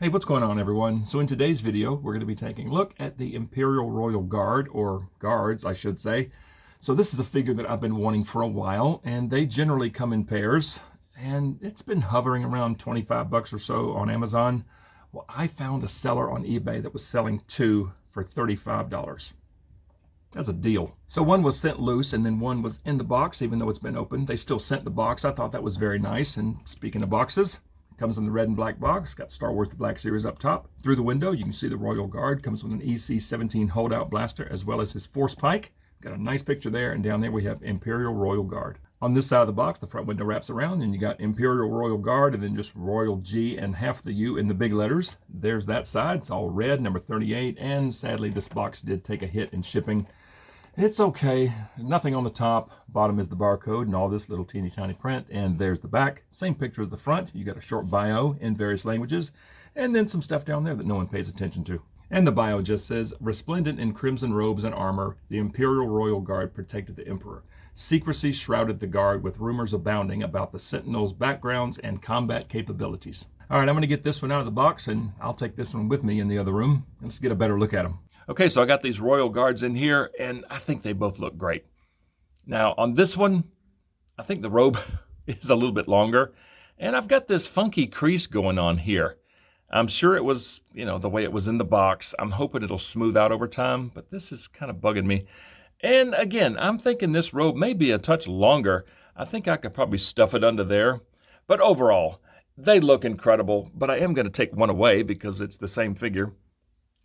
Hey, what's going on, everyone? So in today's video, we're going to be taking a look at the Imperial Royal Guard, or guards, I should say. So this is a figure that I've been wanting for a while, and they generally come in pairs, and it's been hovering around 25 bucks or so on Amazon. Well, I found a seller on eBay that was selling two for $35. That's a deal. So one was sent loose, and then one was in the box, even though it's been opened. They still sent the box. I thought that was very nice. And speaking of boxes, comes in the red and black box. Got Star Wars The Black Series up top. Through the window, you can see the Royal Guard. Comes with an EC-17 holdout blaster, as well as his force pike. Got a nice picture there, and down there we have Imperial Royal Guard. On this side of the box, the front window wraps around, and you got Imperial Royal Guard, and then just Royal G and half the U in the big letters. There's that side. It's all red, number 38, and sadly, this box did take a hit in shipping. It's okay. Nothing on the top. Bottom is the barcode and all this little teeny tiny print. And there's the back. Same picture as the front. You got a short bio in various languages. And then some stuff down there that no one pays attention to. And the bio just says, resplendent in crimson robes and armor, the Imperial Royal Guard protected the Emperor. Secrecy shrouded the Guard with rumors abounding about the Sentinels' backgrounds and combat capabilities. All right, I'm going to get this one out of the box, and I'll take this one with me in the other room. Let's get a better look at them. Okay, so I got these Royal Guards in here, and I think they both look great. Now, on this one, I think the robe is a little bit longer, and I've got this funky crease going on here. I'm sure it was, the way it was in the box. I'm hoping it'll smooth out over time, but this is kind of bugging me. And again, I'm thinking this robe may be a touch longer. I think I could probably stuff it under there. But overall, they look incredible, but I am going to take one away because it's the same figure.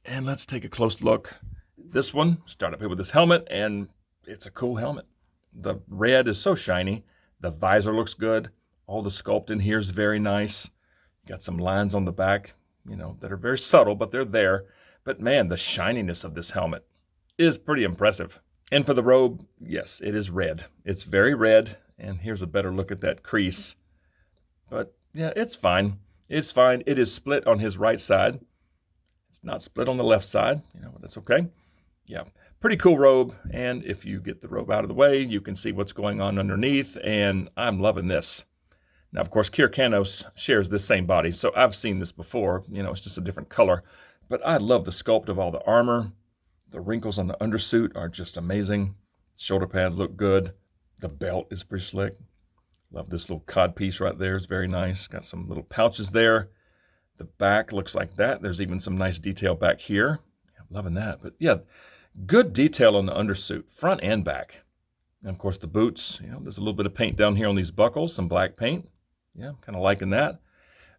And let's take a close look. This one, start up here with this helmet, and it's a cool helmet. The red is so shiny. The visor looks good. All the sculpt in here is very nice. Got some lines on the back, that are very subtle, but they're there. But man, the shininess of this helmet is pretty impressive. And for the robe, yes, it is red. It's very red, and here's a better look at that crease. But yeah, it's fine. It's fine. It is split on his right side. It's not split on the left side, but that's okay. Yeah, pretty cool robe. And if you get the robe out of the way, you can see what's going on underneath. And I'm loving this. Now, of course, Kyrkanos shares this same body. So I've seen this before. It's just a different color. But I love the sculpt of all the armor. The wrinkles on the undersuit are just amazing. Shoulder pads look good. The belt is pretty slick. Love this little cod piece right there. It's very nice. Got some little pouches there. The back looks like that. There's even some nice detail back here. I'm loving that. But yeah, good detail on the undersuit, front and back. And of course the boots, there's a little bit of paint down here on these buckles, some black paint. Yeah, I'm kind of liking that.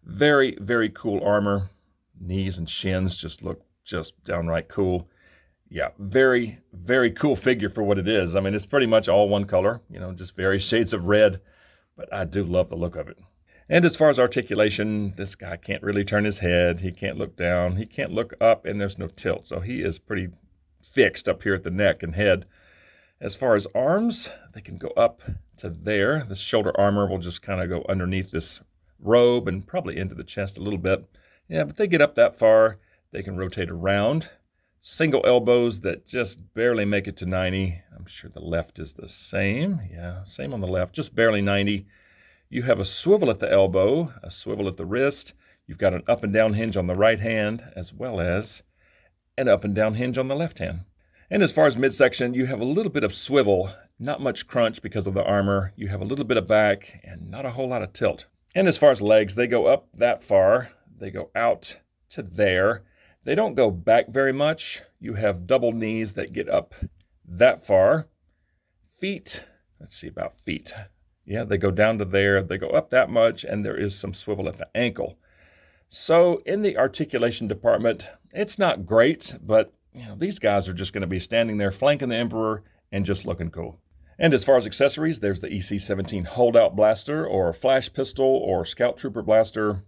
Very, very cool armor. Knees and shins just look just downright cool. Yeah, very, very cool figure for what it is. I mean, it's pretty much all one color, just various shades of red. But I do love the look of it. And as far as articulation, this guy can't really turn his head. He can't look down. He can't look up, and there's no tilt. So he is pretty fixed up here at the neck and head. As far as arms, they can go up to there. The shoulder armor will just kind of go underneath this robe and probably into the chest a little bit. Yeah, but they get up that far. They can rotate around. Single elbows that just barely make it to 90. I'm sure the left is the same. Yeah, same on the left, just barely 90. You have a swivel at the elbow, a swivel at the wrist. You've got an up and down hinge on the right hand, as well as an up and down hinge on the left hand. And as far as midsection, you have a little bit of swivel, not much crunch because of the armor. You have a little bit of back and not a whole lot of tilt. And as far as legs, they go up that far. They go out to there. They don't go back very much. You have double knees that get up that far. Feet, let's see about feet. Yeah, they go down to there, they go up that much, and there is some swivel at the ankle. So in the articulation department, it's not great, but these guys are just going to be standing there flanking the Emperor and just looking cool. And as far as accessories, there's the EC-17 holdout blaster or flash pistol or scout trooper blaster.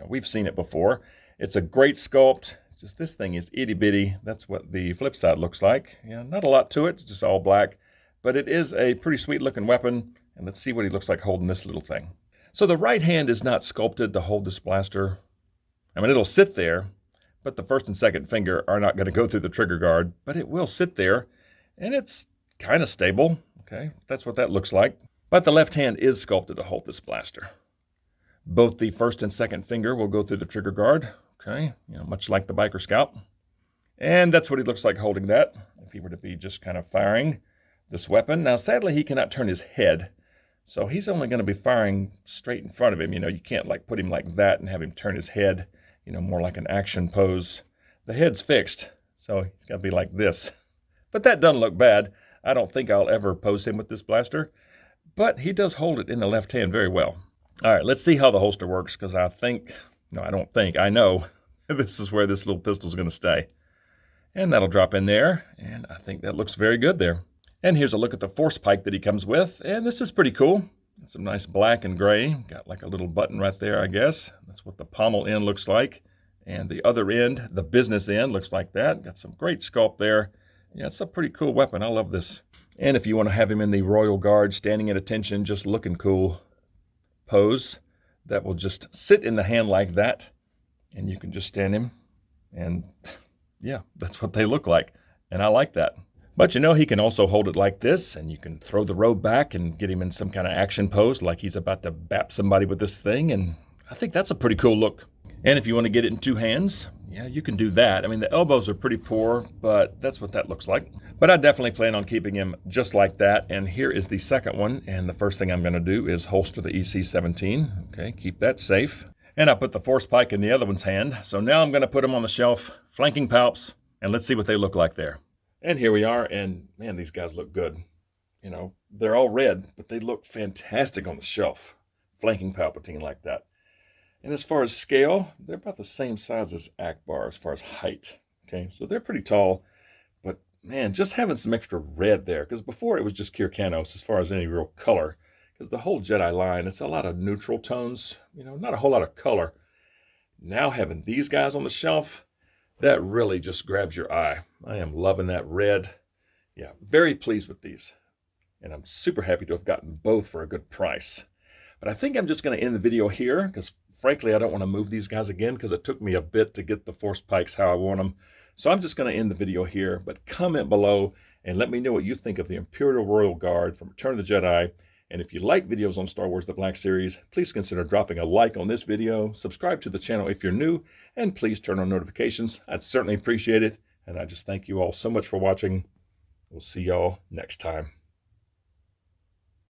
We've seen it before. It's a great sculpt. It's just this thing is itty bitty. That's what the flip side looks like. Yeah, not a lot to it. It's just all black, but it is a pretty sweet looking weapon. And let's see what he looks like holding this little thing. So the right hand is not sculpted to hold this blaster. I mean, it'll sit there, but the first and second finger are not going to go through the trigger guard, but it will sit there, and it's kind of stable. Okay, that's what that looks like. But the left hand is sculpted to hold this blaster. Both the first and second finger will go through the trigger guard. Okay, much like the biker scout. And that's what he looks like holding that, if he were to be just kind of firing this weapon. Now, sadly, he cannot turn his head, so he's only going to be firing straight in front of him. You can't like put him like that and have him turn his head, more like an action pose. The head's fixed, so he's got to be like this. But that doesn't look bad. I don't think I'll ever pose him with this blaster, but he does hold it in the left hand very well. All right, let's see how the holster works, because I know this is where this little pistol is going to stay. And that'll drop in there, and I think that looks very good there. And here's a look at the force pike that he comes with, and this is pretty cool. Some nice black and gray. Got like a little button right there, I guess. That's what the pommel end looks like. And the other end, the business end, looks like that. Got some great sculpt there. Yeah, it's a pretty cool weapon. I love this. And if you want to have him in the Royal Guard, standing at attention, just looking cool pose, that will just sit in the hand like that, and you can just stand him, and yeah, that's what they look like, and I like that. But he can also hold it like this, and you can throw the robe back and get him in some kind of action pose like he's about to bap somebody with this thing, and I think that's a pretty cool look. And if you want to get it in two hands, yeah, you can do that. I mean, the elbows are pretty poor, but that's what that looks like. But I definitely plan on keeping him just like that, and here is the second one, and the first thing I'm going to do is holster the EC-17. Okay, keep that safe. And I put the force pike in the other one's hand, so now I'm going to put them on the shelf, flanking palps, and let's see what they look like there. And here we are, and man, these guys look good. They're all red, but they look fantastic on the shelf, flanking Palpatine like that. And as far as scale, they're about the same size as Akbar as far as height. Okay, so they're pretty tall, but man, just having some extra red there, because before it was just Kyrkanos as far as any real color, because the whole Jedi line, it's a lot of neutral tones, not a whole lot of color. Now having these guys on the shelf, that really just grabs your eye. I am loving that red. Yeah, very pleased with these. And I'm super happy to have gotten both for a good price. But I think I'm just going to end the video here, because frankly, I don't want to move these guys again, because it took me a bit to get the force pikes how I want them. So I'm just going to end the video here, but comment below and let me know what you think of the Imperial Royal Guard from Return of the Jedi. And if you like videos on Star Wars The Black Series, please consider dropping a like on this video, subscribe to the channel if you're new, and please turn on notifications. I'd certainly appreciate it. And I just thank you all so much for watching. We'll see y'all next time.